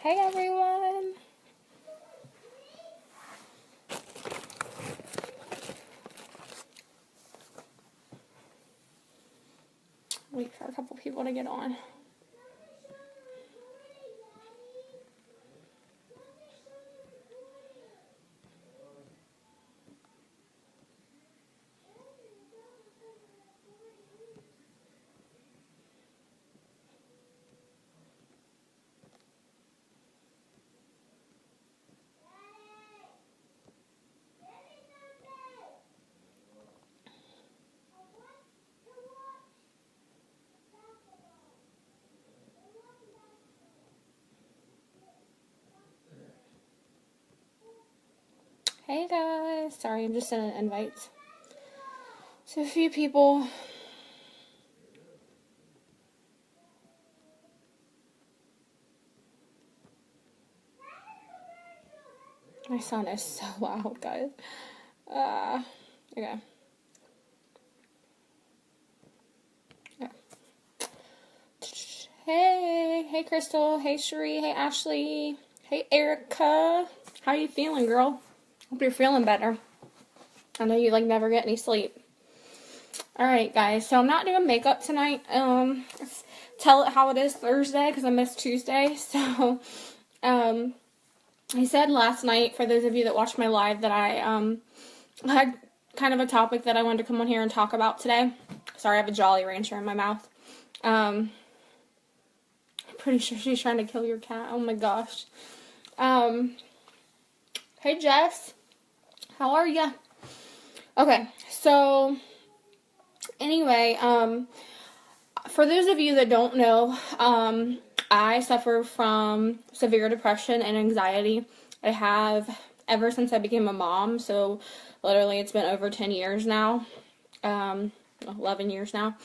Hey everyone! Wait for a couple people to get on. Hey guys! Sorry, I'm just sending invites to a few people. My son is so loud, guys. Okay. Yeah. Hey Crystal. Hey Cherie. Hey Ashley. Hey Erica. How you feeling, girl? Hope you're feeling better. I know you never get any sleep. Alright guys, so I'm not doing makeup tonight. Tell it how it is Thursday because I missed Tuesday. So I said last night, for those of you that watched my live, that I had kind of a topic that I wanted to come on here and talk about today. Sorry, I have a Jolly Rancher in my mouth. I'm pretty sure she's trying to kill your cat. Oh my gosh. Hey Jess, how are ya? Okay, so anyway, for those of you that don't know, I suffer from severe depression and anxiety. I have ever since I became a mom, so literally it's been over 10 years now, 11 years now.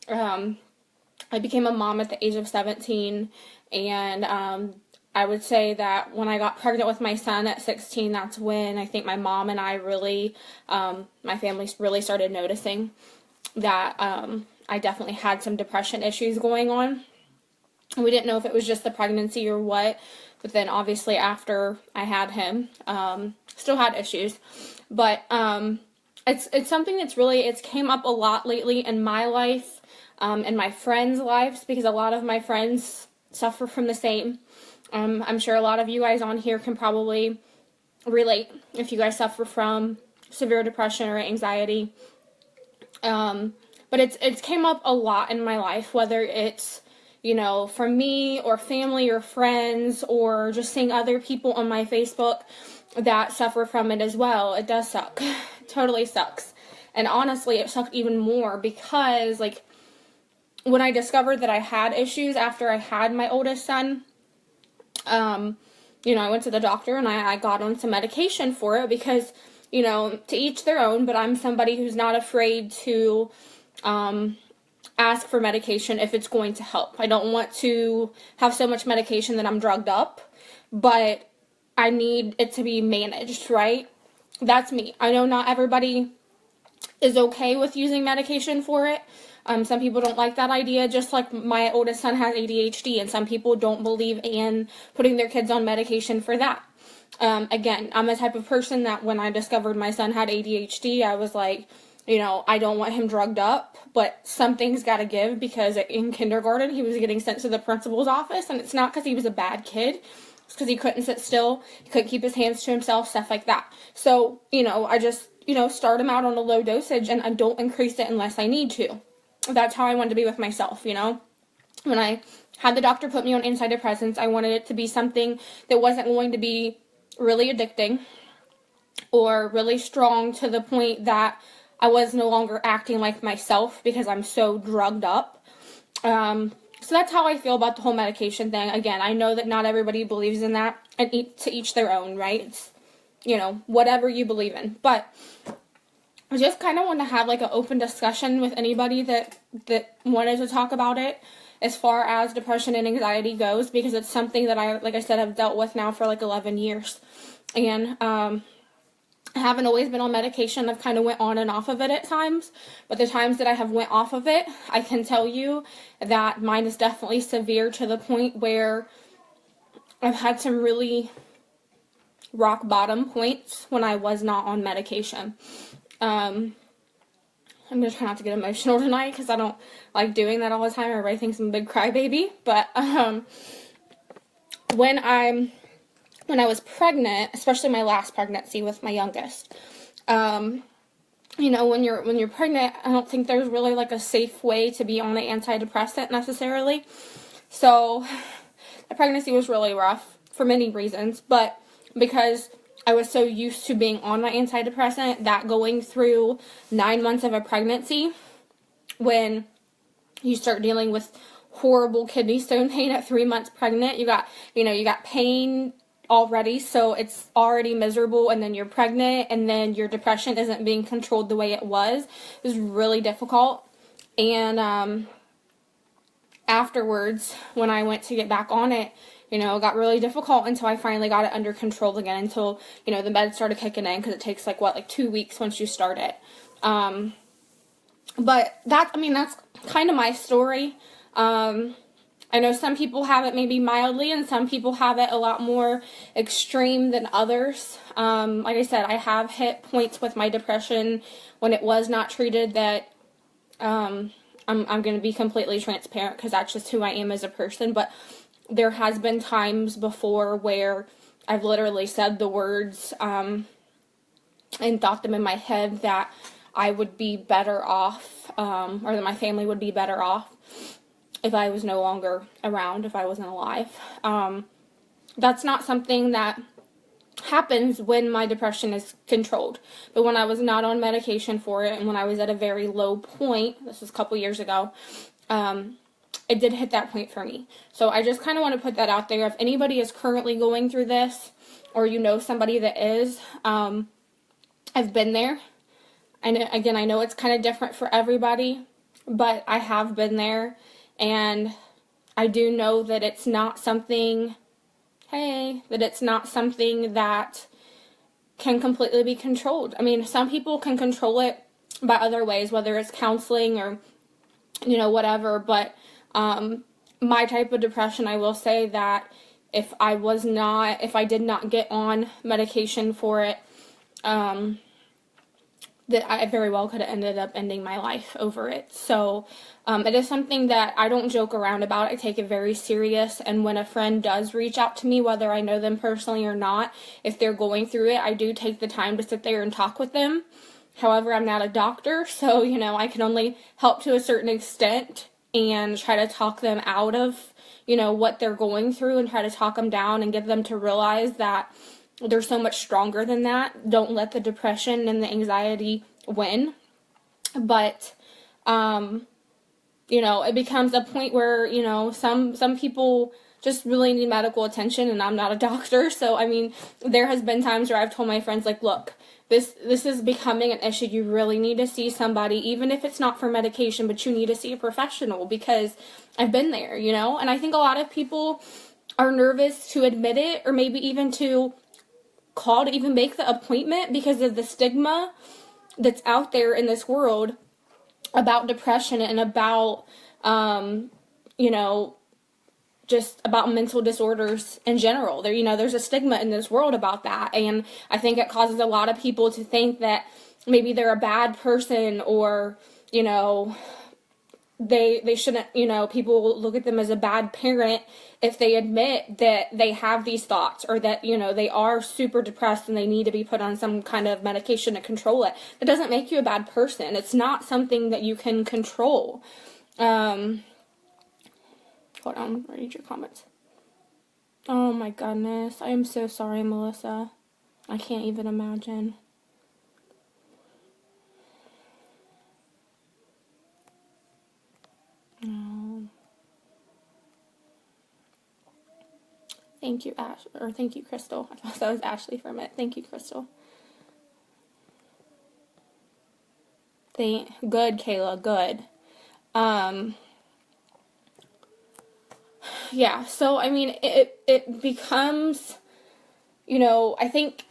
I became a mom at the age of 17, and I would say that when I got pregnant with my son at 16, that's when I think my mom and I really, my family really started noticing that I definitely had some depression issues going on. We didn't know if it was just the pregnancy or what, but then obviously after I had him, still had issues. But it's something that's really, it's came up a lot lately in my life, and my friends' lives, because a lot of my friends suffer from the same. I'm sure a lot of you guys on here can probably relate if you guys suffer from severe depression or anxiety. But it's came up a lot in my life, whether it's, from me or family or friends or just seeing other people on my Facebook that suffer from it as well. It does suck. It totally sucks. And honestly, it sucked even more because, when I discovered that I had issues after I had my oldest son, I went to the doctor and I got on some medication for it because, to each their own, but I'm somebody who's not afraid to ask for medication if it's going to help. I don't want to have so much medication that I'm drugged up, but I need it to be managed, right? That's me. I know not everybody is okay with using medication for it. Some people don't like that idea, just like my oldest son has ADHD, and some people don't believe in putting their kids on medication for that. Again, I'm the type of person that when I discovered my son had ADHD, I was like, I don't want him drugged up, but something's got to give, because in kindergarten, he was getting sent to the principal's office, and it's not because he was a bad kid. It's because he couldn't sit still, he couldn't keep his hands to himself, stuff like that. So, I just, start him out on a low dosage, and I don't increase it unless I need to. That's how I wanted to be with myself, When I had the doctor put me on antidepressants, I wanted it to be something that wasn't going to be really addicting or really strong to the point that I was no longer acting like myself because I'm so drugged up. So that's how I feel about the whole medication thing. Again, I know that not everybody believes in that, and to each their own, right? It's, whatever you believe in. But I just kind of want to have an open discussion with anybody that wanted to talk about it as far as depression and anxiety goes, because it's something that I, like I said, have dealt with now for 11 years. And I haven't always been on medication. I've kind of went on and off of it at times, but the times that I have went off of it, I can tell you that mine is definitely severe to the point where I've had some really rock bottom points when I was not on medication. I'm going to try not to get emotional tonight because I don't like doing that all the time. Everybody thinks I'm a big crybaby. But when I was pregnant, especially my last pregnancy with my youngest, you know, when you're pregnant, I don't think there's really like a safe way to be on an antidepressant necessarily. So the pregnancy was really rough for many reasons, but because I was so used to being on my antidepressant that going through 9 months of a pregnancy, when you start dealing with horrible kidney stone pain at 3 months pregnant, you got pain already, so it's already miserable, and then you're pregnant, and then your depression isn't being controlled the way it was. It was really difficult. And afterwards, when I went to get back on it, you know, it got really difficult until I finally got it under control again, until, you know, the meds started kicking in, because it takes like 2 weeks once you start it. But that's kind of my story. I know some people have it maybe mildly, and some people have it a lot more extreme than others. Like I said, I have hit points with my depression when it was not treated that, I'm going to be completely transparent because that's just who I am as a person. But there has been times before where I've literally said the words, and thought them in my head that I would be better off, or that my family would be better off if I was no longer around, if I wasn't alive. That's not something that happens when my depression is controlled. But when I was not on medication for it, and when I was at a very low point, this was a couple years ago, it did hit that point for me. So I just kind of want to put that out there. If anybody is currently going through this, or you know somebody that is, I've been there. And again, I know it's kind of different for everybody, but I have been there. And I do know that it's not something, that it's not something that can completely be controlled. I mean, some people can control it by other ways, whether it's counseling or, you know, whatever. But my type of depression, I will say that if I did not get on medication for it, that I very well could have ended up ending my life over it. So it is something that I don't joke around about. I take it very serious, and when a friend does reach out to me, whether I know them personally or not, if they're going through it, I do take the time to sit there and talk with them. However, I'm not a doctor, so, you know, I can only help to a certain extent and try to talk them out of, you know, what they're going through, and try to talk them down and get them to realize that they're so much stronger than that. Don't let the depression and the anxiety win. But, you know, it becomes a point where, you know, some people just really need medical attention, and I'm not a doctor. So, I mean, there has been times where I've told my friends, like, look, this is becoming an issue. You really need to see somebody, even if it's not for medication, but you need to see a professional, because I've been there, you know. And I think a lot of people are nervous to admit it, or maybe even to call to even make the appointment, because of the stigma that's out there in this world about depression and about, you know, just about mental disorders in general. There, you know, there's a stigma in this world about that, and I think it causes a lot of people to think that maybe they're a bad person, or, you know, they shouldn't, you know, people look at them as a bad parent if they admit that they have these thoughts, or that, you know, they are super depressed and they need to be put on some kind of medication to control it. That doesn't make you a bad person. It's not something that you can control. Hold on, read your comments. Oh my goodness, I am so sorry, Melissa. I can't even imagine. Thank you, thank you, Crystal. I thought that was Ashley for a minute. Thank you, Crystal. Good, Kayla, good. Yeah, so, I mean, it becomes, you know, I think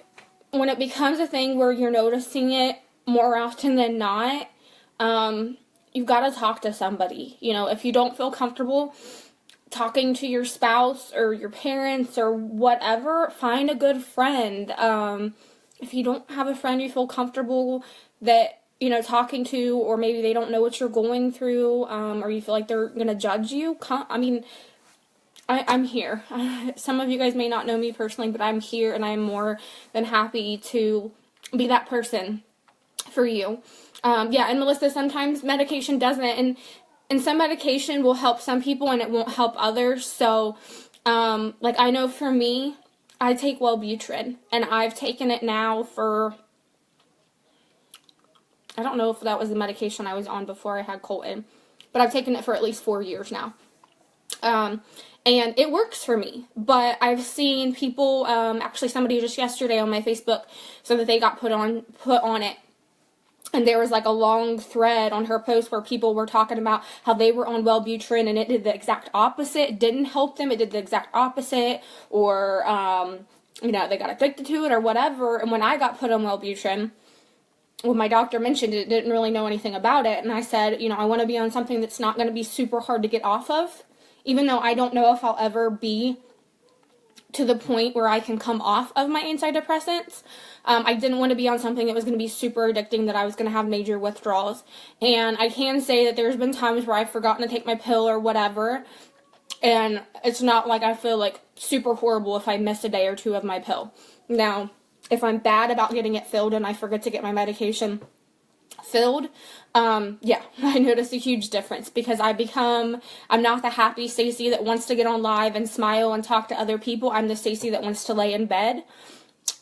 when it becomes a thing where you're noticing it more often than not, you've got to talk to somebody. You know, if you don't feel comfortable talking to your spouse or your parents or whatever, find a good friend. If you don't have a friend you feel comfortable that, you know, talking to, or maybe they don't know what you're going through, or you feel like they're going to judge you, I'm here. Some of you guys may not know me personally, but I'm here, and I'm more than happy to be that person for you. Yeah, and Melissa, sometimes medication doesn't, and some medication will help some people and it won't help others. So, like, I know for me, I take Wellbutrin, and I've taken it now for, I don't know if that was the medication I was on before I had Colton, but I've taken it for at least 4 years now. And it works for me, but I've seen people, actually somebody just yesterday on my Facebook said that they got put on it. And there was like a long thread on her post where people were talking about how they were on Wellbutrin and it did the exact opposite. It didn't help them. It did the exact opposite, or, you know, they got addicted to it or whatever. And when I got put on Wellbutrin, when my doctor mentioned it, didn't really know anything about it. And I said, you know, I want to be on something that's not going to be super hard to get off of, even though I don't know if I'll ever be to the point where I can come off of my antidepressants. I didn't want to be on something that was going to be super addicting, that I was going to have major withdrawals. And I can say that there's been times where I've forgotten to take my pill or whatever, and it's not like I feel like super horrible if I miss a day or two of my pill. Now, if I'm bad about getting it filled and I forget to get my medication filled, yeah, I notice a huge difference, because I'm not the happy Stacey that wants to get on live and smile and talk to other people. I'm the Stacey that wants to lay in bed,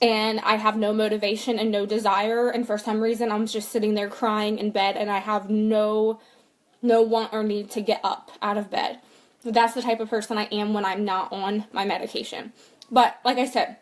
and I have no motivation and no desire, and for some reason I'm just sitting there crying in bed, and I have no want or need to get up out of bed. That's the type of person I am when I'm not on my medication. But like I said,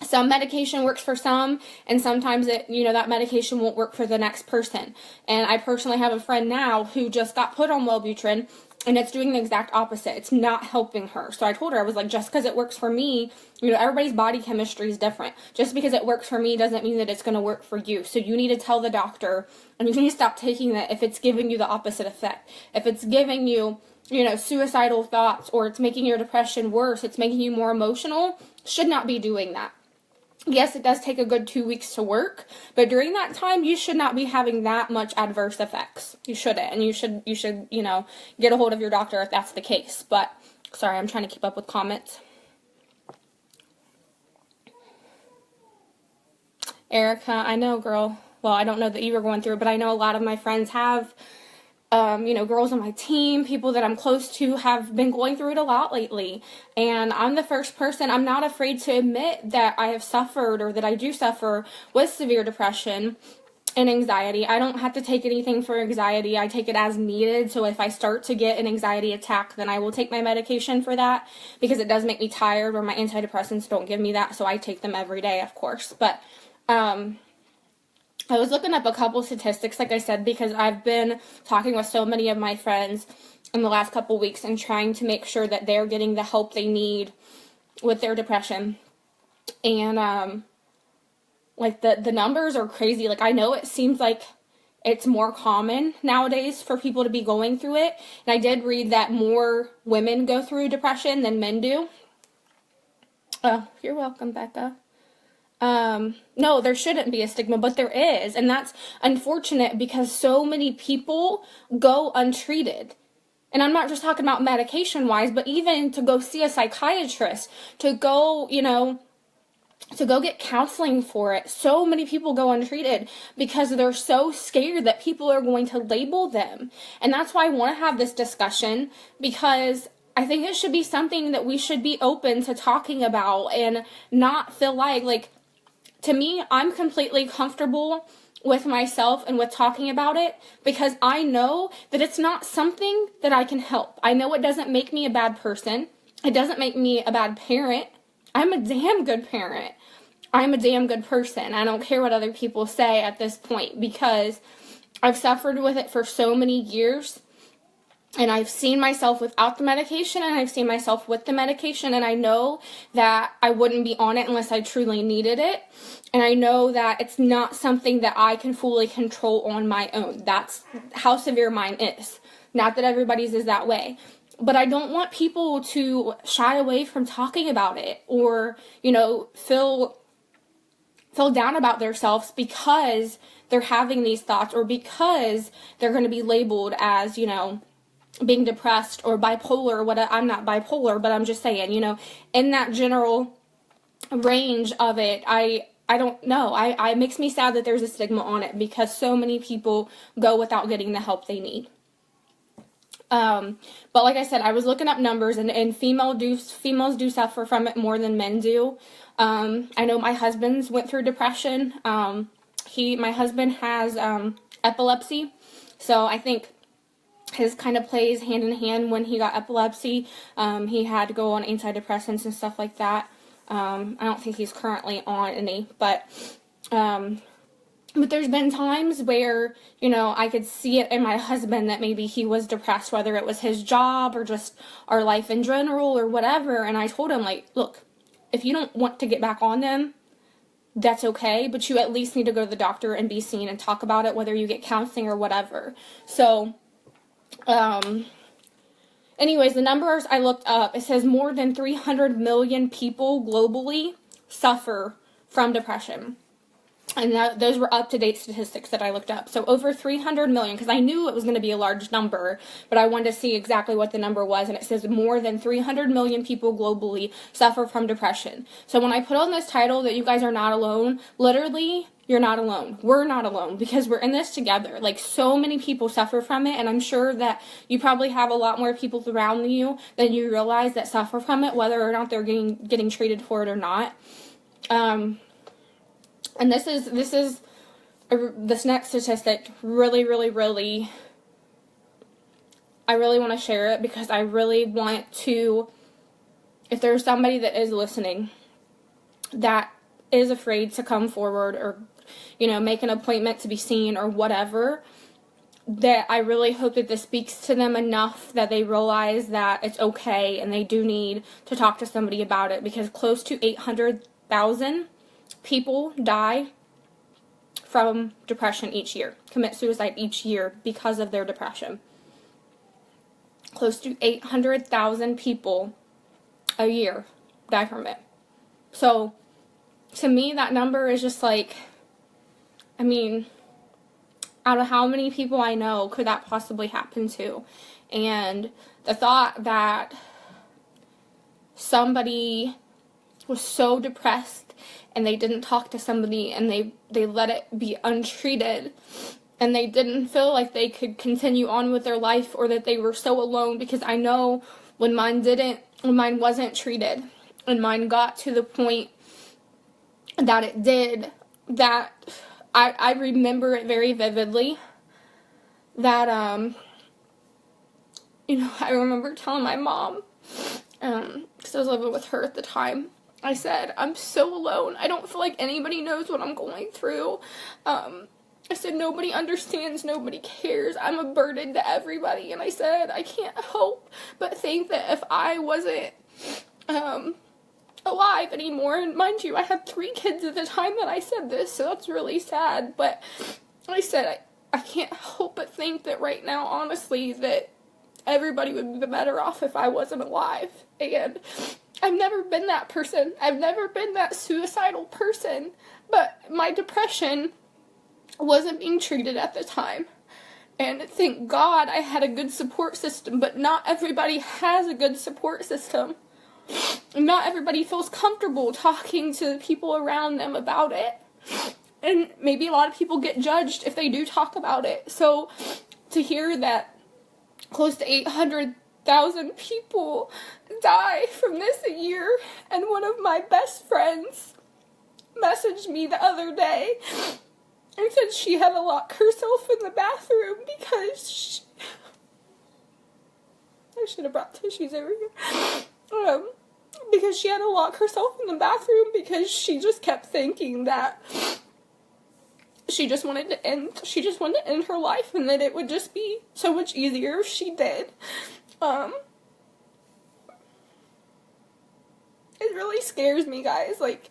some medication works for some, and sometimes that medication won't work for the next person. And I personally have a friend now who just got put on Wellbutrin, and it's doing the exact opposite. It's not helping her. So I told her, I was like, just because it works for me, everybody's body chemistry is different. Just because it works for me doesn't mean that it's going to work for you. So you need to tell the doctor, and you need to stop taking that if it's giving you the opposite effect. If it's giving you, suicidal thoughts, or it's making your depression worse, it's making you more emotional, should not be doing that. Yes, it does take a good 2 weeks to work, but during that time, you should not be having that much adverse effects. You shouldn't, and you should, get a hold of your doctor if that's the case. But, sorry, I'm trying to keep up with comments. Erica, I know, girl. Well, I don't know that you were going through it, but I know a lot of my friends have. Girls on my team, people that I'm close to, have been going through it a lot lately. And I'm the first person, I'm not afraid to admit that I have suffered, or that I do suffer with severe depression and anxiety. I don't have to take anything for anxiety. I take it as needed. So if I start to get an anxiety attack, then I will take my medication for that, because it does make me tired, or my antidepressants don't give me that. So I take them every day, of course. But, I was looking up a couple statistics, like I said, because I've been talking with so many of my friends in the last couple weeks and trying to make sure that they're getting the help they need with their depression. And, the numbers are crazy. Like, I know it seems like it's more common nowadays for people to be going through it. And I did read that more women go through depression than men do. Oh, you're welcome, Becca. No, there shouldn't be a stigma, but there is, and that's unfortunate, because so many people go untreated. And I'm not just talking about medication-wise, but even to go see a psychiatrist, to go, to go get counseling for it. So many people go untreated because they're so scared that people are going to label them. And that's why I want to have this discussion, because I think it should be something that we should be open to talking about, and not feel like, to me, I'm completely comfortable with myself and with talking about it, because I know that it's not something that I can help. I know it doesn't make me a bad person. It doesn't make me a bad parent. I'm a damn good parent. I'm a damn good person. I don't care what other people say at this point, because I've suffered with it for so many years. And I've seen myself without the medication, and I've seen myself with the medication, and I know that I wouldn't be on it unless I truly needed it. And I know that it's not something that I can fully control on my own. That's how severe mine is. Not that everybody's is that way. But I don't want people to shy away from talking about it, or, you know, feel down about themselves because they're having these thoughts, or because they're going to be labeled as, you know, being depressed or bipolar. I'm not bipolar, but I'm just saying, you know, in that general range of it, I don't know. It makes me sad that there's a stigma on it, because so many people go without getting the help they need. But like I said, I was looking up numbers, and females do suffer from it more than men do. I know my husband's went through depression. My husband has epilepsy, so I think his kind of plays hand in hand. When he got epilepsy, he had to go on antidepressants and stuff like that. I don't think he's currently on any, but there's been times where, you know, I could see it in my husband that maybe he was depressed, whether it was his job or just our life in general or whatever. And I told him, like, look, if you don't want to get back on them, that's okay, but you at least need to go to the doctor and be seen and talk about it, whether you get counseling or whatever. So, anyways, the numbers I looked up, it says more than 300 million people globally suffer from depression. And those were up-to-date statistics that I looked up. So over 300 million, because I knew it was going to be a large number, but I wanted to see exactly what the number was, and it says more than 300 million people globally suffer from depression. So when I put on this title that you guys are not alone, literally, you're not alone. We're not alone, because we're in this together. Like, so many people suffer from it, and I'm sure that you probably have a lot more people around you than you realize that suffer from it, whether or not they're getting treated for it or not. And this next statistic really, really, really, I really want to share it, because I really want to, if there's somebody that is listening that is afraid to come forward, or, you know, make an appointment to be seen or whatever, that I really hope that this speaks to them enough that they realize that it's okay and they do need to talk to somebody about it, because close to 800,000 people die from depression each year, commit suicide each year because of their depression. Close to 800,000 people a year die from it. So, to me, that number is just like, I mean, out of how many people I know could that possibly happen to? And the thought that somebody was so depressed and they didn't talk to somebody, and they let it be untreated, and they didn't feel like they could continue on with their life, or that they were so alone, because I know when mine wasn't treated, and mine got to the point that it did, that I remember it very vividly, that, you know, I remember telling my mom, because I was living with her at the time, I said, I'm so alone. I don't feel like anybody knows what I'm going through. I said, nobody understands, nobody cares. I'm a burden to everybody. And I said, I can't help but think that if I wasn't alive anymore, and mind you, I had 3 kids at the time that I said this, so that's really sad, but I said, I can't help but think that right now, honestly, that everybody would be better off if I wasn't alive. And I've never been that person. I've never been that suicidal person, but my depression wasn't being treated at the time. And thank God I had a good support system, but not everybody has a good support system. Not everybody feels comfortable talking to the people around them about it. And maybe a lot of people get judged if they do talk about it. So to hear that close to 800,000 people die from this a year, and one of my best friends messaged me the other day and said she had to lock herself in the bathroom because I should have brought tissues over here. Because she had to lock herself in the bathroom because she just kept thinking that she just wanted to end her life, and that it would just be so much easier if she did. It really scares me, guys, like,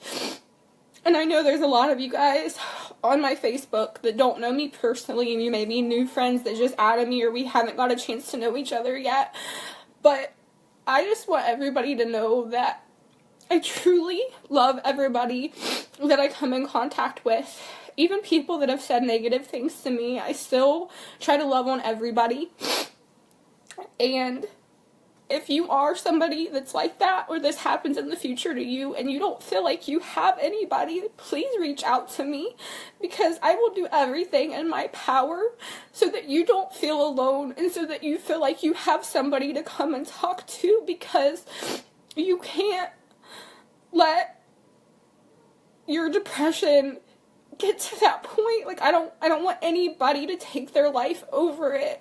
and I know there's a lot of you guys on my Facebook that don't know me personally, and you may be new friends that just added me, or we haven't got a chance to know each other yet, But I just want everybody to know that I truly love everybody that I come in contact with. Even people that have said negative things to me, I still try to love on everybody. And if you are somebody that's like that, or this happens in the future to you, and you don't feel like you have anybody, please reach out to me, because I will do everything in my power so that you don't feel alone, and so that you feel like you have somebody to come and talk to, because you can't let your depression get to that point. Like, I don't want anybody to take their life over it.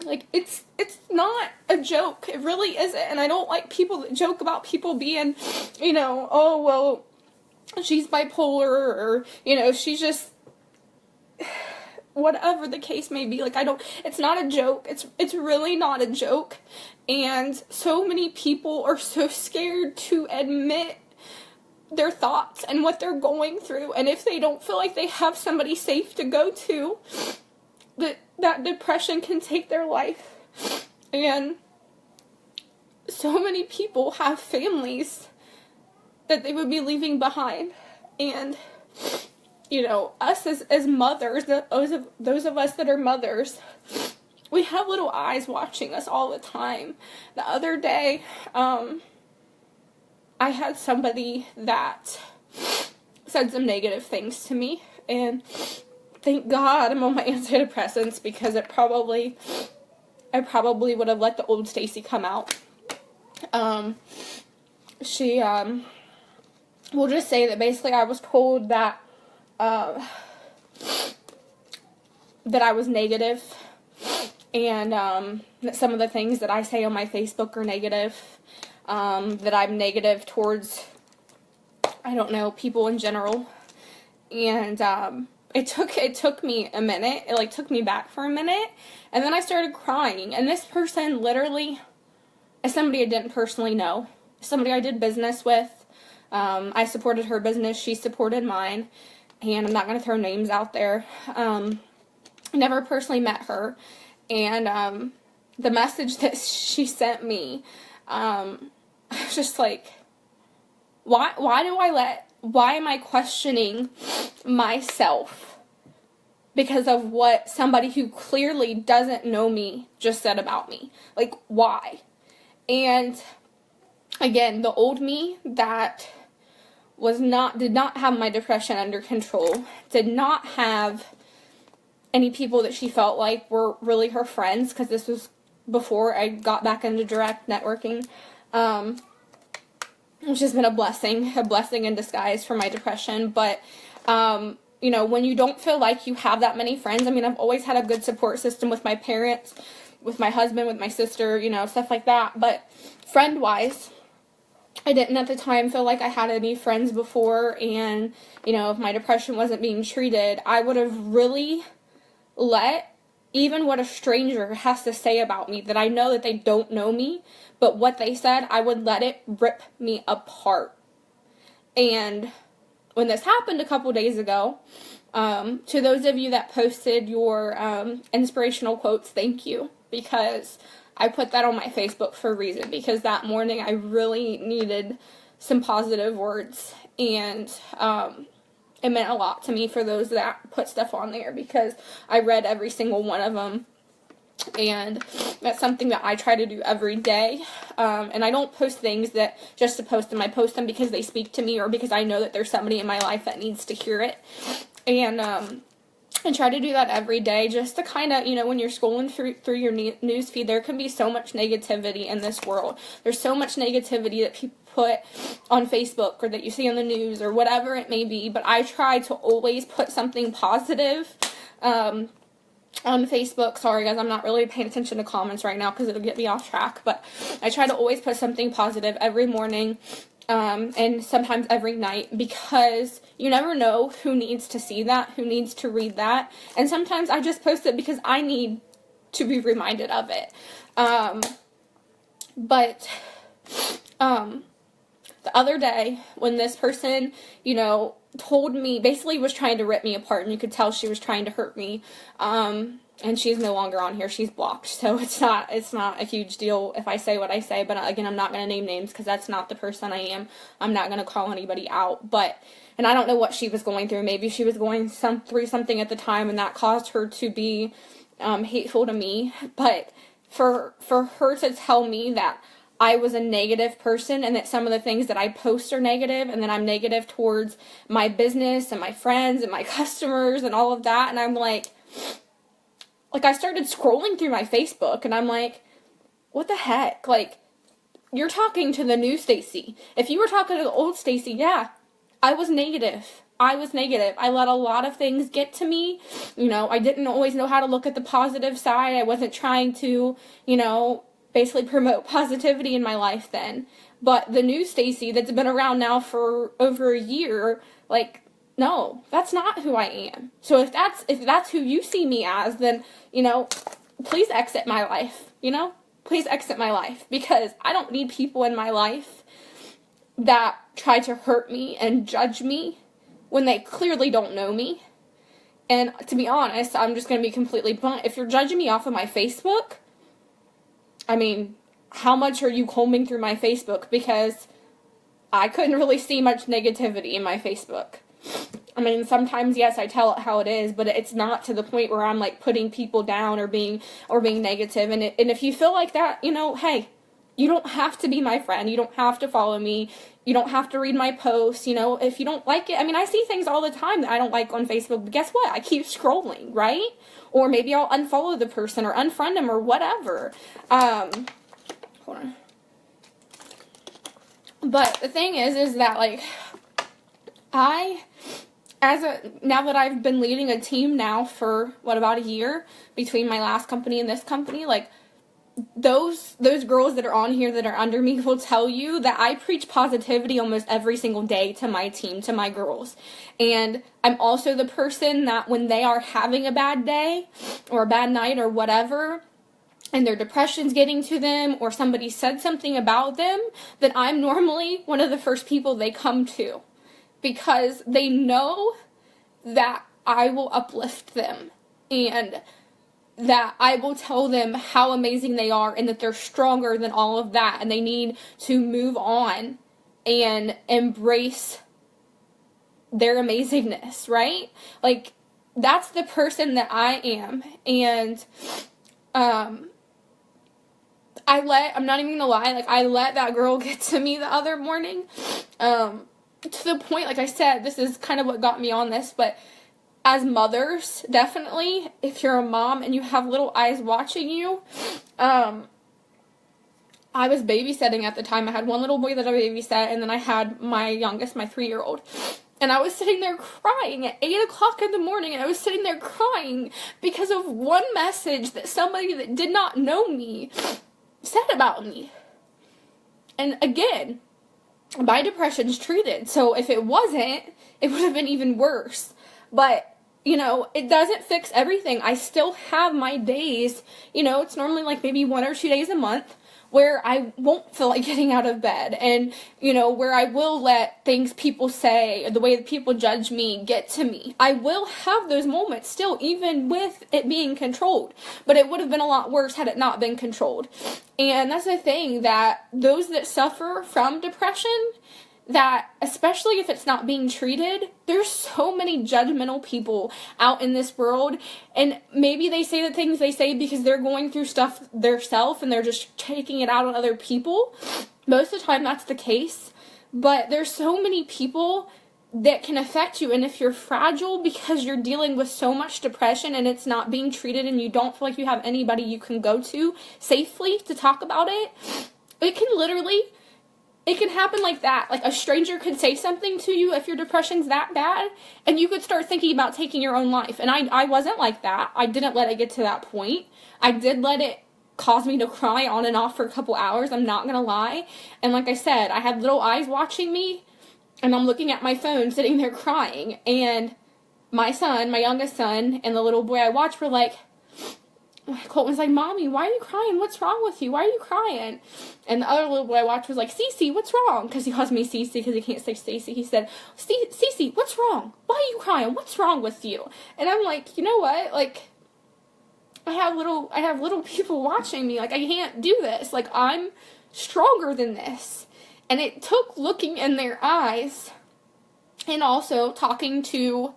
Like, it's not a joke. It really isn't. And I don't like people that joke about people being, oh, well, she's bipolar, or, she's just, whatever the case may be. Like, it's not a joke. It's really not a joke. And so many people are so scared to admit their thoughts and what they're going through. And if they don't feel like they have somebody safe to go to, that depression can take their life. And so many people have families that they would be leaving behind. And, us as mothers, those of us that are mothers, we have little eyes watching us all the time. The other day, I had somebody that said some negative things to me, and thank God I'm on my antidepressants, because I probably would have let the old Stacy come out. We'll just say that basically I was told that I was negative, and that some of the things that I say on my Facebook are negative, that I'm negative towards, people in general. And it took me a minute. It took me back for a minute, and then I started crying. And this person literally is somebody I didn't personally know, somebody I did business with. I supported her business, she supported mine, and I'm not going to throw names out there. I never personally met her, and the message that she sent me, I was just like, why am I questioning myself because of what somebody who clearly doesn't know me just said about me? Like, why? And again, the old me that did not have my depression under control, did not have any people that she felt like were really her friends, because this was before I got back into direct networking, which has been a blessing in disguise for my depression. But, when you don't feel like you have that many friends, I've always had a good support system with my parents, with my husband, with my sister, stuff like that. But friend-wise, I didn't at the time feel like I had any friends before. And, if my depression wasn't being treated, I would have really let even what a stranger has to say about me, that I know that they don't know me, but what they said, I would let it rip me apart. And when this happened a couple days ago, to those of you that posted your inspirational quotes, thank you, because I put that on my Facebook for a reason, because that morning I really needed some positive words, and it meant a lot to me for those that put stuff on there, because I read every single one of them. And that's something that I try to do every day. And I don't post things that just to post them. I post them because they speak to me, or because I know that there's somebody in my life that needs to hear it. And try to do that every day, just to kind of, when you're scrolling through your news feed, there can be so much negativity in this world. There's so much negativity that people put on Facebook, or that you see on the news, or whatever it may be. But I try to always put something positive on Facebook. Sorry guys, I'm not really paying attention to comments right now because it'll get me off track, but I try to always put something positive every morning, and sometimes every night, because you never know who needs to see that, who needs to read that. And sometimes I just post it because I need to be reminded of it. But the other day, when this person, told me, basically was trying to rip me apart, and you could tell she was trying to hurt me, and she's no longer on here. She's blocked. So it's not a huge deal if I say what I say. But again, I'm not going to name names because that's not the person I am. I'm not going to call anybody out. And I don't know what she was going through. Maybe she was going through something at the time, and that caused her to be hateful to me. But for her to tell me that I was a negative person and that some of the things that I post are negative, and then I'm negative towards my business and my friends and my customers and all of that, and I'm like I started scrolling through my Facebook, and I'm like, what the heck? Like, you're talking to the new Stacy. If you were talking to the old Stacy, yeah, I was negative. I let a lot of things get to me. I didn't always know how to look at the positive side. I wasn't trying to, basically promote positivity in my life then. But the new Stacy that's been around now for over a year, no, that's not who I am. So if that's who you see me as, then, please exit my life, Please exit my life, because I don't need people in my life that try to hurt me and judge me when they clearly don't know me. And to be honest, I'm just going to be completely blunt. If you're judging me off of my Facebook, I mean, how much are you combing through my Facebook? Because I couldn't really see much negativity in my Facebook. I mean, sometimes, yes, I tell it how it is, but it's not to the point where I'm, putting people down or being negative. And if you feel like that, hey, you don't have to be my friend. You don't have to follow me. You don't have to read my posts. If you don't like it. I mean, I see things all the time that I don't like on Facebook, but guess what? I keep scrolling, right? Or maybe I'll unfollow the person or unfriend them or whatever. Hold on. But the thing is that, now that I've been leading a team now for, about a year between my last company and this company, those girls that are on here that are under me will tell you that I preach positivity almost every single day to my team, to my girls. And I'm also the person that when they are having a bad day or a bad night or whatever, and their depression's getting to them, or somebody said something about them, that I'm normally one of the first people they come to. Because they know that I will uplift them, and that I will tell them how amazing they are, and that they're stronger than all of that, and they need to move on and embrace their amazingness, right? That's the person that I am. And I'm not even gonna lie, I let that girl get to me the other morning, to the point, like I said, this is kind of what got me on this, but as mothers, definitely, if you're a mom and you have little eyes watching you, I was babysitting at the time. I had one little boy that I babysat, and then I had my youngest, my 3-year-old, and I was sitting there crying at 8 o'clock in the morning, and I was sitting there crying because of one message that somebody that did not know me said about me. And again, my depression's treated, so if it wasn't, it would have been even worse. But, it doesn't fix everything. I still have my days, it's normally maybe 1 or 2 days a month where I won't feel like getting out of bed, and, where I will let things people say, the way that people judge me, get to me. I will have those moments still, even with it being controlled, but it would have been a lot worse had it not been controlled. And that's the thing, that those that suffer from depression, that especially if it's not being treated, there's so many judgmental people out in this world, and maybe they say the things they say because they're going through stuff themselves and they're just taking it out on other people. Most of the time that's the case, but there's so many people that can affect you, and if you're fragile because you're dealing with so much depression and it's not being treated, and you don't feel like you have anybody you can go to safely to talk about it, it can happen like that. A stranger could say something to you if your depression's that bad, and you could start thinking about taking your own life. And I wasn't like that. I didn't let it get to that point. I did let it cause me to cry on and off for a couple hours, I'm not gonna lie. And like I said, I had little eyes watching me, and I'm looking at my phone, sitting there crying, and my youngest son, and the little boy I watched were like, Colton's like, "Mommy, why are you crying? What's wrong with you? Why are you crying?" And the other little boy I watched was like, "Cece, what's wrong?" Because he calls me Cece because he can't say Stacy. He said, "Cece, what's wrong? Why are you crying? What's wrong with you?" And I'm like, you know what? I have little people watching me. Like, I can't do this. Like, I'm stronger than this. And it took looking in their eyes and also talking to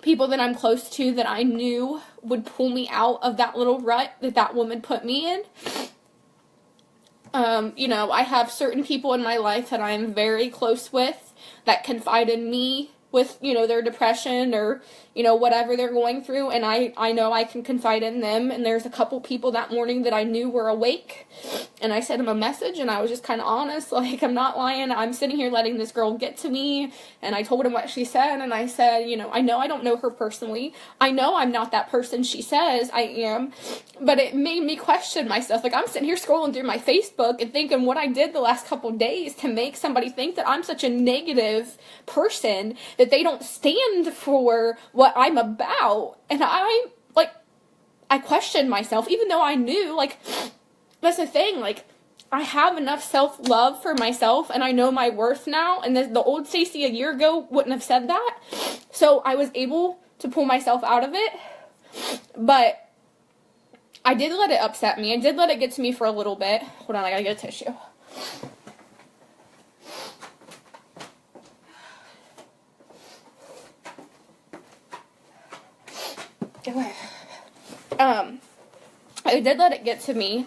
people that I'm close to that I knew would pull me out of that little rut that woman put me in. I have certain people in my life that I'm very close with that confide in me with, their depression or, whatever they're going through, and I know I can confide in them. And there's a couple people that morning that I knew were awake, and I sent them a message, and I was just kind of honest, like, I'm not lying, I'm sitting here letting this girl get to me. And I told him what she said, and I said, I know I don't know her personally, I know I'm not that person she says I am, but it made me question myself. Like, I'm sitting here scrolling through my Facebook and thinking what I did the last couple days to make somebody think that I'm such a negative person, that they don't stand for what I'm about. And I questioned myself, even though I knew, like, that's the thing, like, I have enough self-love for myself, and I know my worth now, and the old Stacey a year ago wouldn't have said that. So I was able to pull myself out of it, but I did let it upset me. I did let it get to me for a little bit. Hold on, I gotta get a tissue. I did let it get to me,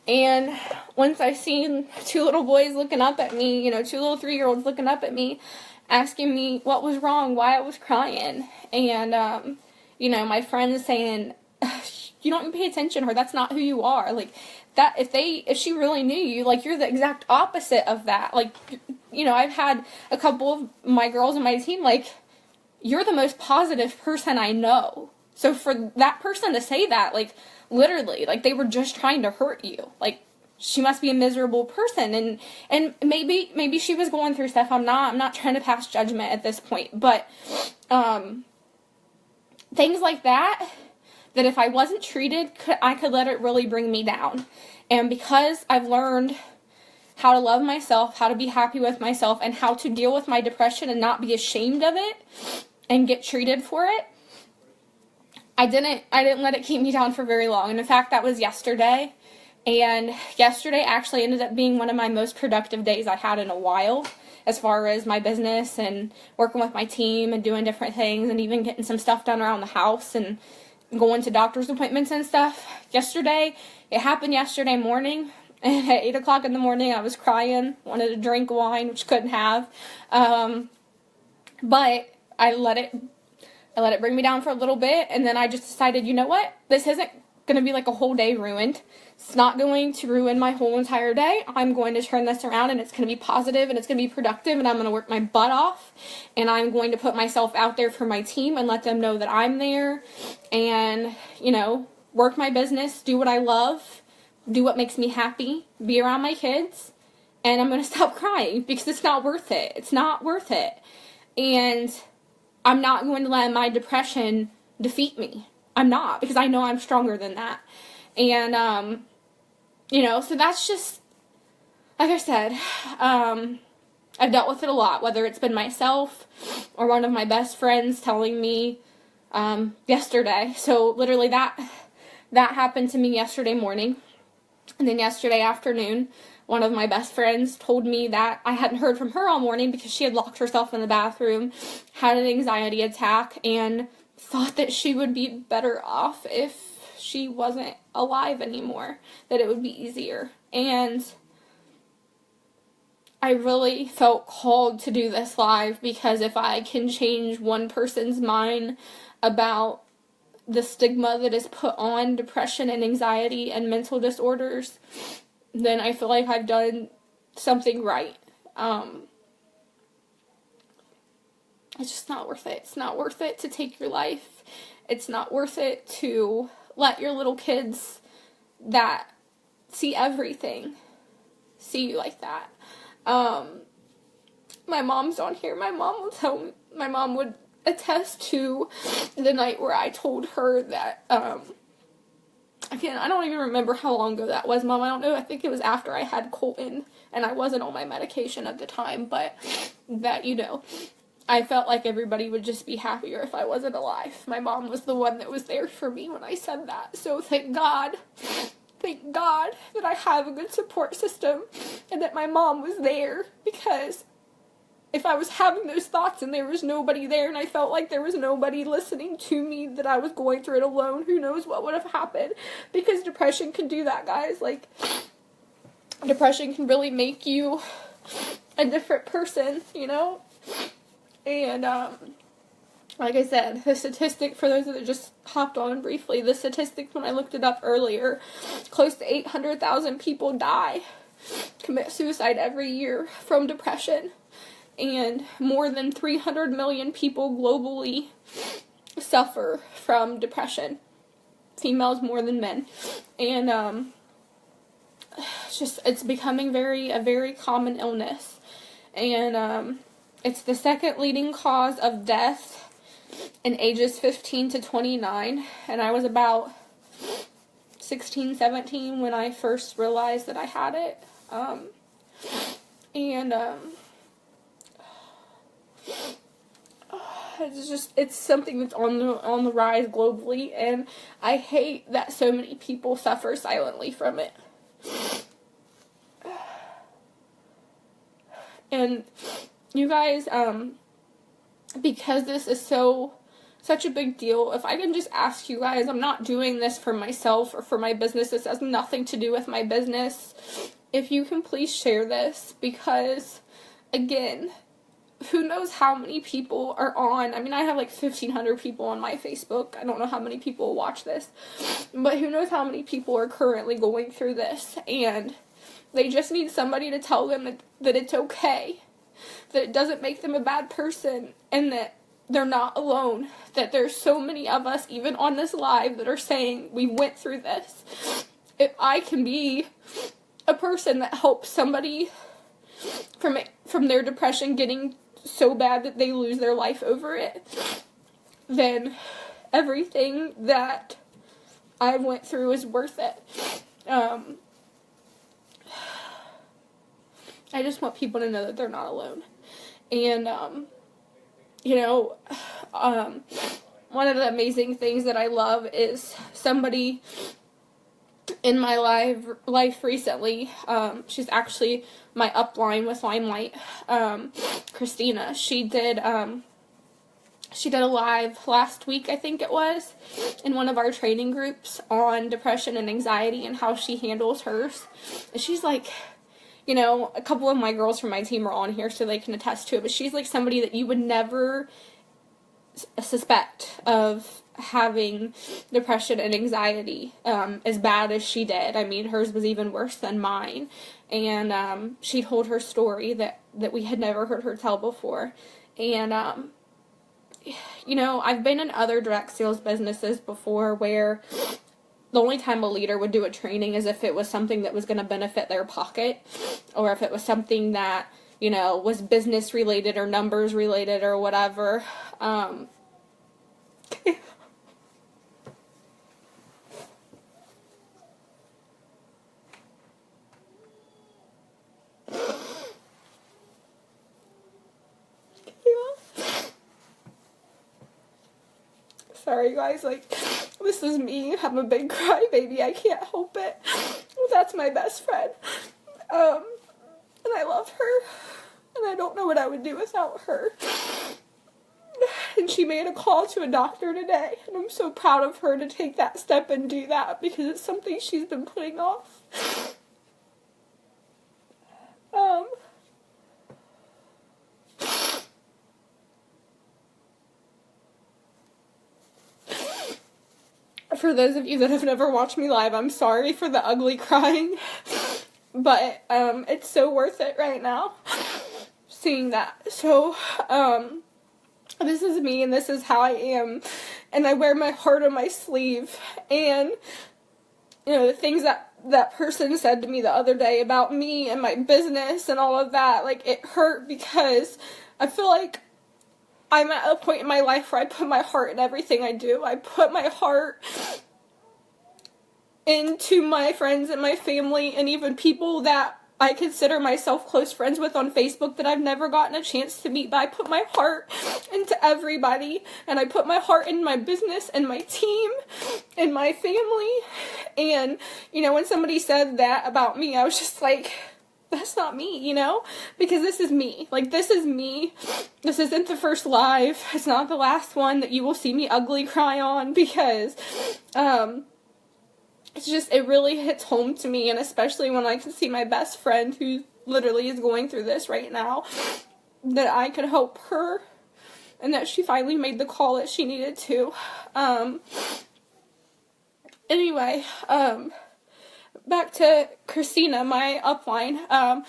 and once I seen two little boys looking up at me, two little 3-year-olds looking up at me, asking me what was wrong, why I was crying, and, my friends saying, you don't even pay attention to her, that's not who you are, like, that, if she really knew you, like, you're the exact opposite of that, like, I've had a couple of my girls in my team, like, you're the most positive person I know. So for that person to say that, like, literally, like, they were just trying to hurt you. Like, she must be a miserable person, and maybe she was going through stuff. I'm not trying to pass judgment at this point, but things like that if I wasn't treated, I could let it really bring me down. And because I've learned how to love myself, how to be happy with myself, and how to deal with my depression and not be ashamed of it and get treated for it, I didn't let it keep me down for very long. And in fact, that was yesterday. And yesterday actually ended up being one of my most productive days I had in a while, as far as my business and working with my team and doing different things and even getting some stuff done around the house and going to doctor's appointments and stuff. It happened yesterday morning. And at 8 o'clock in the morning, I was crying, wanted to drink wine, which couldn't have. But I let it bring me down for a little bit, and then I just decided, you know what? This isn't going to be like a whole day ruined. It's not going to ruin my whole entire day. I'm going to turn this around, and it's going to be positive, and it's going to be productive, and I'm going to work my butt off, and I'm going to put myself out there for my team and let them know that I'm there, and, work my business, do what I love, do what makes me happy, be around my kids, and I'm going to stop crying because it's not worth it. It's not worth it. And I'm not going to let my depression defeat me. I'm not, because I know I'm stronger than that. And, so that's just, like I said, I've dealt with it a lot, whether it's been myself or one of my best friends telling me, yesterday. So literally that happened to me yesterday morning. And then yesterday afternoon, one of my best friends told me that I hadn't heard from her all morning because she had locked herself in the bathroom, had an anxiety attack, and thought that she would be better off if she wasn't alive anymore, that it would be easier. And I really felt called to do this live because if I can change one person's mind about the stigma that is put on depression and anxiety and mental disorders, then I feel like I've done something right. It's just not worth it. It's not worth it to take your life. It's not worth it to let your little kids that see everything see you like that. My mom's on here. My mom would attest to the night where I told her that, again, I don't even remember how long ago that was, Mom. I don't know. I think it was after I had Colton, and I wasn't on my medication at the time, but that, I felt like everybody would just be happier if I wasn't alive. My mom was the one that was there for me when I said that. So thank God that I have a good support system and that my mom was there, because if I was having those thoughts and there was nobody there and I felt like there was nobody listening to me, that I was going through it alone, who knows what would have happened. Because depression can do that, guys. Like, depression can really make you a different person, you know? And, like I said, the statistic, for those that just hopped on briefly, the statistic when I looked it up earlier, close to 800,000 people commit suicide every year from depression. And more than 300 million people globally suffer from depression. Females more than men. And it's becoming a very common illness. And it's the second leading cause of death in ages 15 to 29. And I was about 16, 17 when I first realized that I had it. It's something that's on the rise globally, and I hate that so many people suffer silently from it. And you guys, because this is such a big deal, if I can just ask you guys, I'm not doing this for myself or for my business. This has nothing to do with my business. If you can please share this, because, again, who knows how many people are on. I mean, I have like 1,500 people on my Facebook. I don't know how many people will watch this. But who knows how many people are currently going through this. And they just need somebody to tell them that it's okay. That it doesn't make them a bad person. And that they're not alone. That there's so many of us, even on this live, that are saying we went through this. If I can be a person that helps somebody from their depression getting so bad that they lose their life over it, then everything that I went through is worth it. I just want people to know that they're not alone. And, one of the amazing things that I love is somebody in my life recently, she's actually my upline with Limelight, Christina. She did a live last week, I think it was, in one of our training groups on depression and anxiety and how she handles hers. And she's like, a couple of my girls from my team are on here so they can attest to it, but she's like somebody that you would never suspect of having depression and anxiety as bad as she did. I mean, hers was even worse than mine. And she told her story that we had never heard her tell before. And, I've been in other direct sales businesses before where the only time a leader would do a training is if it was something that was going to benefit their pocket, or if it was something that, was business related or numbers related or whatever. Sorry guys, this is me. I'm a big crybaby. I can't help it. That's my best friend. And I love her. And I don't know what I would do without her. And she made a call to a doctor today. And I'm so proud of her to take that step and do that, because it's something she's been putting off. For those of you that have never watched me live, I'm sorry for the ugly crying, but it's so worth it right now, seeing that. So, this is me, and this is how I am, and I wear my heart on my sleeve. And the things that person said to me the other day about me and my business and all of that, it hurt, because I feel like I'm at a point in my life where I put my heart in everything I do. I put my heart into my friends and my family, and even people that I consider myself close friends with on Facebook that I've never gotten a chance to meet, but I put my heart into everybody, and I put my heart in my business and my team and my family. And, you know, when somebody said that about me, I was just like, that's not me, you know, because this is me. Like, this is me. This isn't the first live. It's not the last one that you will see me ugly cry on, because, it's just, it really hits home to me, and especially when I can see my best friend who literally is going through this right now, that I could help her, and that she finally made the call that she needed to. Anyway, back to Christina, my upline.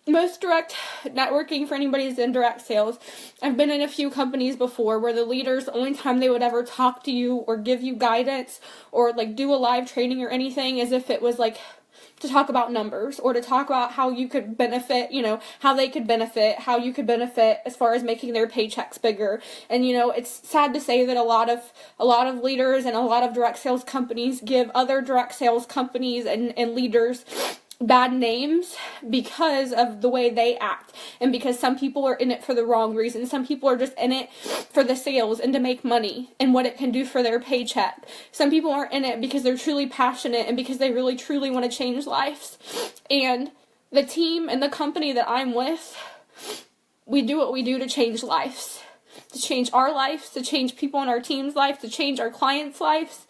Most direct networking for anybody who's in direct sales. I've been in a few companies before where the leaders, the only time they would ever talk to you or give you guidance or like do a live training or anything is if it was like to talk about numbers or to talk about how you could benefit, you know, how they could benefit, how you could benefit as far as making their paychecks bigger. And, you know, it's sad to say that a lot of leaders and a lot of direct sales companies give other direct sales companies and leaders bad names because of the way they act, and because some people are in it for the wrong reason. Some people are just in it for the sales and to make money and what it can do for their paycheck. Some people are in it because they're truly passionate and because they really truly want to change lives. And the team and the company that I'm with, we do what we do to change lives, to change our lives, to change people in our team's life, to change our clients' lives.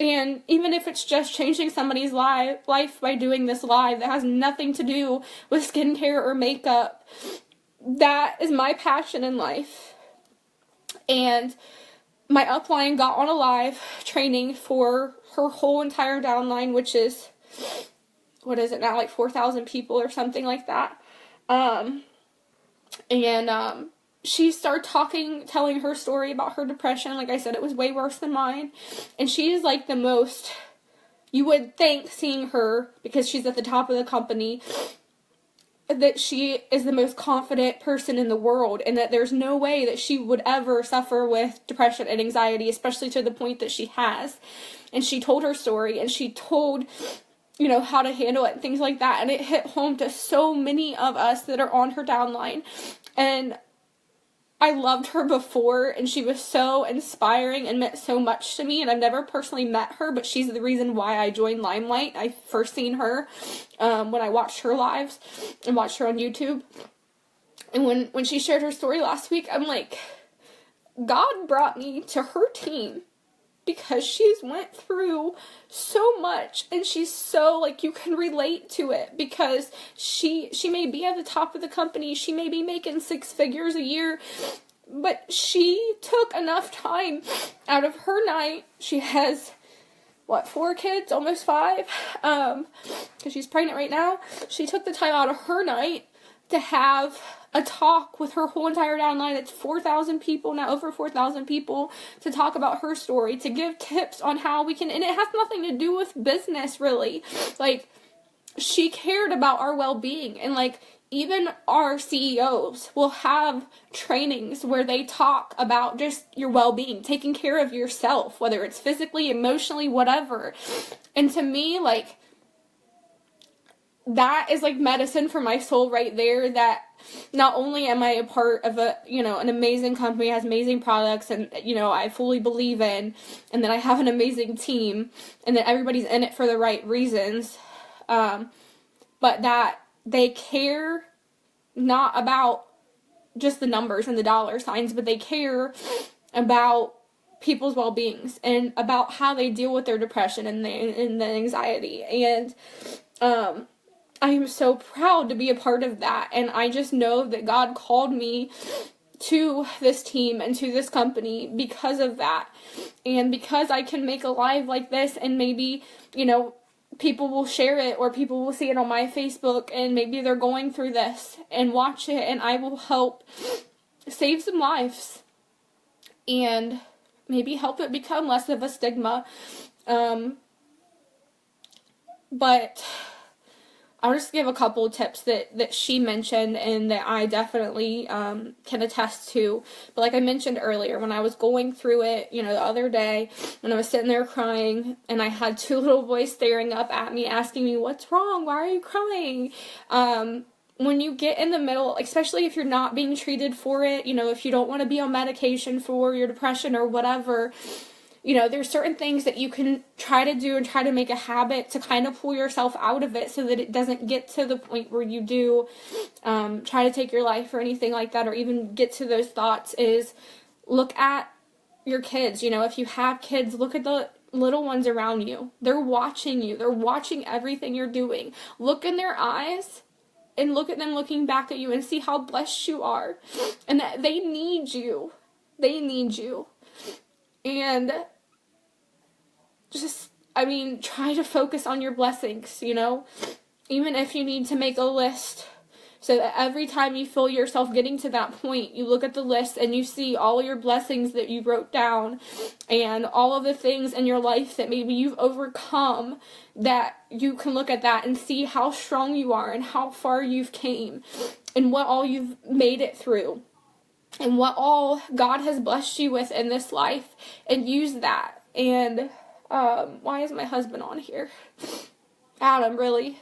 And even if it's just changing somebody's life by doing this live that has nothing to do with skincare or makeup, that is my passion in life. And my upline got on a live training for her whole entire downline, which is, what is it now, like 4,000 people or something like that. She started telling her story about her depression. Like I said, it was way worse than mine. And she is like the most, you would think, seeing her, because she's at the top of the company, that she is the most confident person in the world, and that there's no way that she would ever suffer with depression and anxiety, especially to the point that she has. And she told her story, and she told, you know, how to handle it and things like that. And it hit home to so many of us that are on her downline. And I loved her before, and she was so inspiring and meant so much to me, and I've never personally met her, but she's the reason why I joined Limelight. I first seen her when I watched her lives and watched her on YouTube. And when she shared her story last week, I'm like, God brought me to her team because she's went through so much, and she's so, like, you can relate to it, because she may be at the top of the company, she may be making 6 figures a year, but she took enough time out of her night. She has, 4 kids, almost 5, because she's pregnant right now. She took the time out of her night to have a talk with her whole entire downline. It's 4,000 people, now over 4,000 people, to talk about her story, to give tips on how we can, and it has nothing to do with business, really. Like, she cared about our well-being, and, like, even our CEOs will have trainings where they talk about just your well-being, taking care of yourself, whether it's physically, emotionally, whatever. And to me, like, that is like medicine for my soul right there, that not only am I a part of an amazing company, has amazing products, and, I fully believe in, and that I have an amazing team, and that everybody's in it for the right reasons, but that they care not about just the numbers and the dollar signs, but they care about people's well-beings and about how they deal with their depression and the anxiety. And I am so proud to be a part of that, and I just know that God called me to this team and to this company because of that, and because I can make a live like this, and maybe, people will share it, or people will see it on my Facebook, and maybe they're going through this and watch it, and I will help save some lives, and maybe help it become less of a stigma, but I'll just give a couple of tips that she mentioned and that I definitely can attest to. But like I mentioned earlier, when I was going through it, the other day, when I was sitting there crying and I had two little boys staring up at me asking me, "What's wrong? Why are you crying?" When you get in the middle, especially if you're not being treated for it, if you don't want to be on medication for your depression or whatever, there's certain things that you can try to do and try to make a habit to kind of pull yourself out of it so that it doesn't get to the point where you do try to take your life or anything like that, or even get to those thoughts. Is look at your kids. If you have kids, look at the little ones around you. They're watching you. They're watching everything you're doing. Look in their eyes and look at them looking back at you and see how blessed you are, and that they need you. They need you. And just, try to focus on your blessings, even if you need to make a list, so that every time you feel yourself getting to that point, you look at the list and you see all your blessings that you wrote down and all of the things in your life that maybe you've overcome, that you can look at that and see how strong you are and how far you've came and what all you've made it through and what all God has blessed you with in this life, and use that. And why is my husband on here? Adam, really?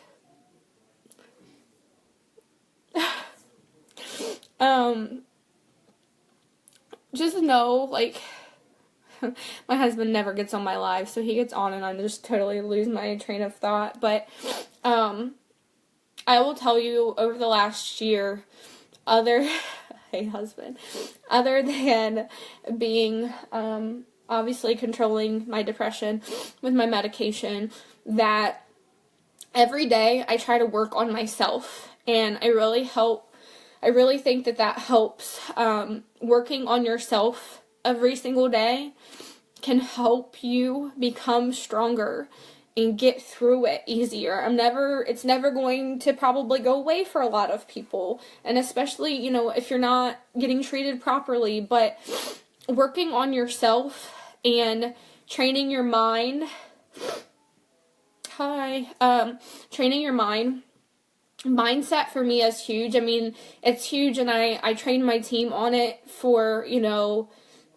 Just know, my husband never gets on my live, so he gets on and I just totally lose my train of thought. But I will tell you, over the last year, hey husband, other than being obviously controlling my depression with my medication, that every day I try to work on myself, and I really think that helps. Working on yourself every single day can help you become stronger and get through it easier. It's never going to probably go away for a lot of people, and especially, if you're not getting treated properly, but working on yourself and training your mind, training your mind, mindset for me is huge. It's huge, and I train my team on it for,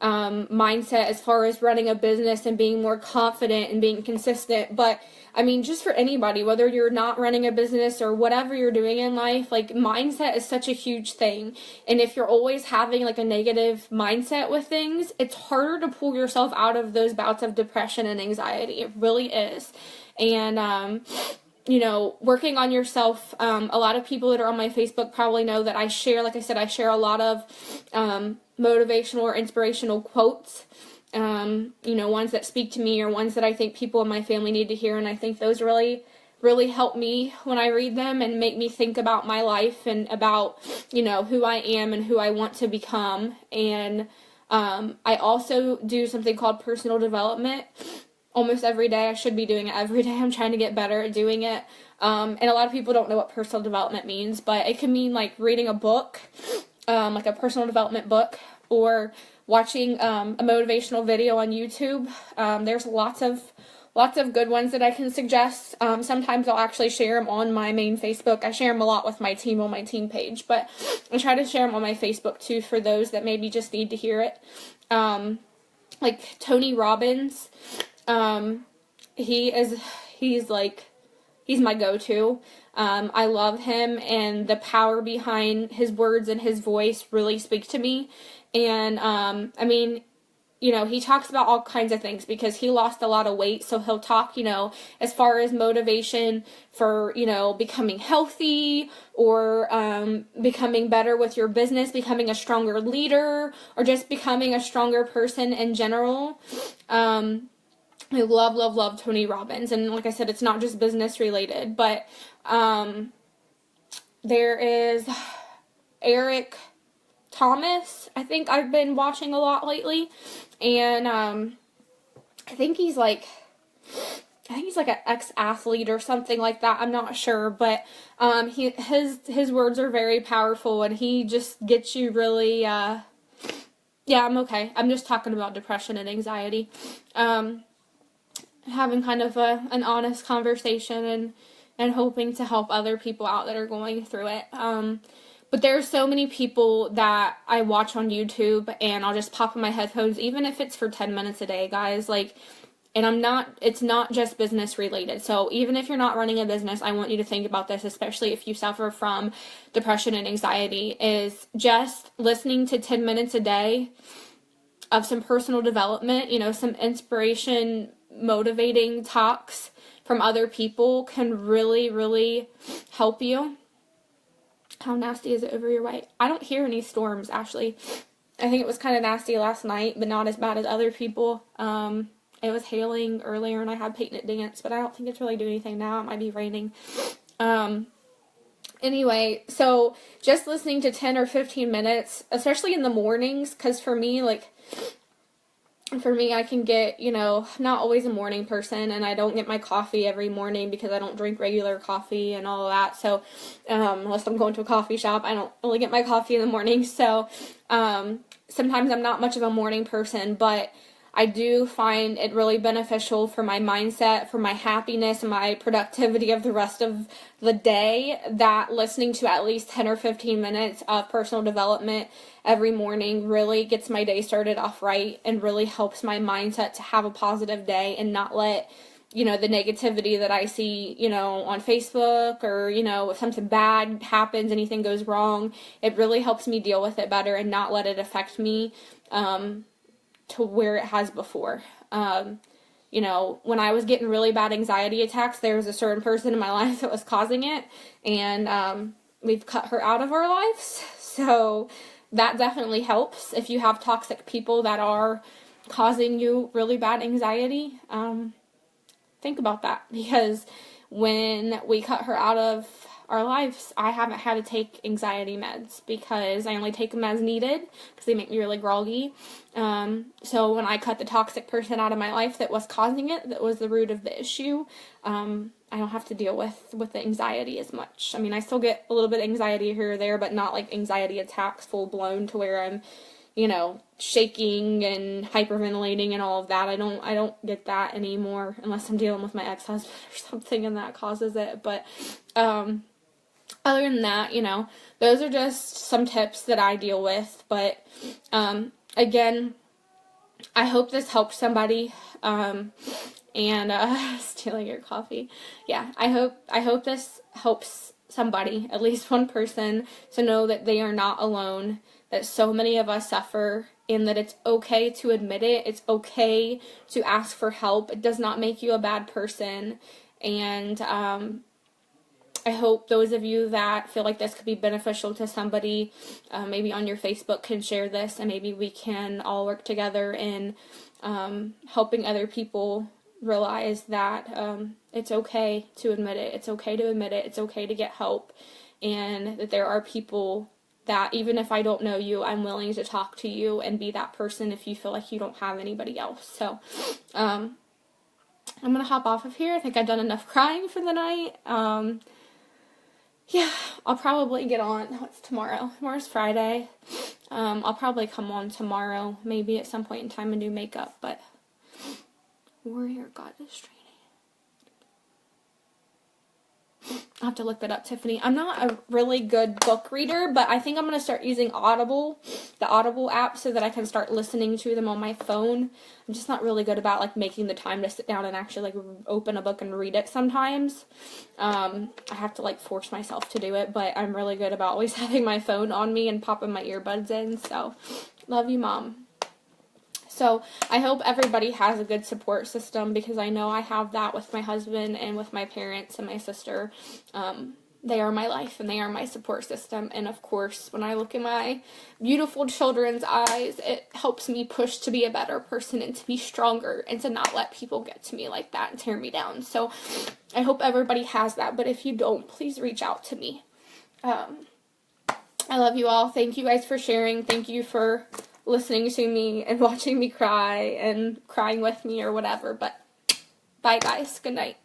mindset as far as running a business and being more confident and being consistent. But just for anybody, whether you're not running a business or whatever you're doing in life, mindset is such a huge thing. And if you're always having a negative mindset with things, it's harder to pull yourself out of those bouts of depression and anxiety. It really is. And working on yourself, a lot of people that are on my Facebook probably know that I share a lot of motivational or inspirational quotes, ones that speak to me or ones that I think people in my family need to hear. And I think those really, really help me when I read them and make me think about my life and about, who I am and who I want to become. And I also do something called personal development almost every day. I should be doing it every day. I'm trying to get better at doing it. And a lot of people don't know what personal development means, but it can mean reading a book, a personal development book, or watching a motivational video on YouTube. There's lots of good ones that I can suggest. Sometimes I'll actually share them on my main Facebook. I share them a lot with my team on my team page, but I try to share them on my Facebook too for those that maybe just need to hear it. Tony Robbins. He's my go-to. I love him, and the power behind his words and his voice really speak to me. And, he talks about all kinds of things because he lost a lot of weight. So he'll talk, as far as motivation for, becoming healthy or, becoming better with your business, becoming a stronger leader, or just becoming a stronger person in general. I love Tony Robbins. And like I said, it's not just business related, but there is Eric Thomas, I think I've been watching a lot lately. And I think he's like an ex-athlete or something like that. I'm not sure, but his words are very powerful, and he just gets you really yeah, I'm okay. I'm just talking about depression and anxiety. Having kind of an honest conversation and hoping to help other people out that are going through it. But there are so many people that I watch on YouTube, and I'll just pop in my headphones, even if it's for 10 minutes a day, guys. Like, and it's not just business related. So even if you're not running a business, I want you to think about this, especially if you suffer from depression and anxiety, is just listening to 10 minutes a day of some personal development, some inspiration, motivating talks from other people can really, really help you. How nasty is it over your way? I don't hear any storms, actually. I think it was kind of nasty last night, but not as bad as other people. It was hailing earlier, and I had Peyton at dance, but I don't think it's really doing anything now. It might be raining. Anyway, so just listening to 10 or 15 minutes, especially in the mornings, because for me, I can get, not always a morning person, and I don't get my coffee every morning because I don't drink regular coffee and all of that. So, unless I'm going to a coffee shop, I don't really get my coffee in the morning. So, sometimes I'm not much of a morning person, but I do find it really beneficial for my mindset, for my happiness, and my productivity of the rest of the day, that listening to at least 10 or 15 minutes of personal development every morning really gets my day started off right and really helps my mindset to have a positive day and not let, the negativity that I see, on Facebook, or, if something bad happens, anything goes wrong, it really helps me deal with it better and not let it affect me, to where it has before. When I was getting really bad anxiety attacks, there was a certain person in my life that was causing it, and we've cut her out of our lives. So that definitely helps. If you have toxic people that are causing you really bad anxiety, think about that, because when we cut her out of our lives, I haven't had to take anxiety meds because I only take them as needed because they make me really groggy. So when I cut the toxic person out of my life that was causing it, that was the root of the issue, I don't have to deal with the anxiety as much. I mean, I still get a little bit of anxiety here or there, but not like anxiety attacks full blown to where I'm, shaking and hyperventilating and all of that. I don't get that anymore unless I'm dealing with my ex-husband or something and that causes it. But, other than that, those are just some tips that I deal with. But, again, I hope this helps somebody, and, stealing your coffee. Yeah, I hope this helps somebody, at least one person, to know that they are not alone, that so many of us suffer, and that it's okay to admit it. It's okay to ask for help. It does not make you a bad person. And, I hope those of you that feel like this could be beneficial to somebody, maybe on your Facebook, can share this, and maybe we can all work together in helping other people realize that it's okay to admit it. It's okay to admit it. It's okay to get help, and that there are people that, even if I don't know you, I'm willing to talk to you and be that person if you feel like you don't have anybody else. So, I'm going to hop off of here. I think I've done enough crying for the night. Yeah, I'll probably get on. What's tomorrow? Tomorrow's Friday. I'll probably come on tomorrow, maybe at some point in time, and do makeup, but Warrior Goddess Training. I'll have to look that up, Tiffany. I'm not a really good book reader, but I think I'm going to start using Audible, the Audible app, so that I can start listening to them on my phone. I'm just not really good about, making the time to sit down and actually, open a book and read it sometimes. I have to, force myself to do it, but I'm really good about always having my phone on me and popping my earbuds in, so love you, Mom. So I hope everybody has a good support system, because I know I have that with my husband and with my parents and my sister. They are my life and they are my support system. And of course, when I look in my beautiful children's eyes, it helps me push to be a better person and to be stronger and to not let people get to me like that and tear me down. So I hope everybody has that. But if you don't, please reach out to me. I love you all. Thank you guys for sharing. Thank you for listening to me and watching me cry and crying with me or whatever. But bye, guys. Good night.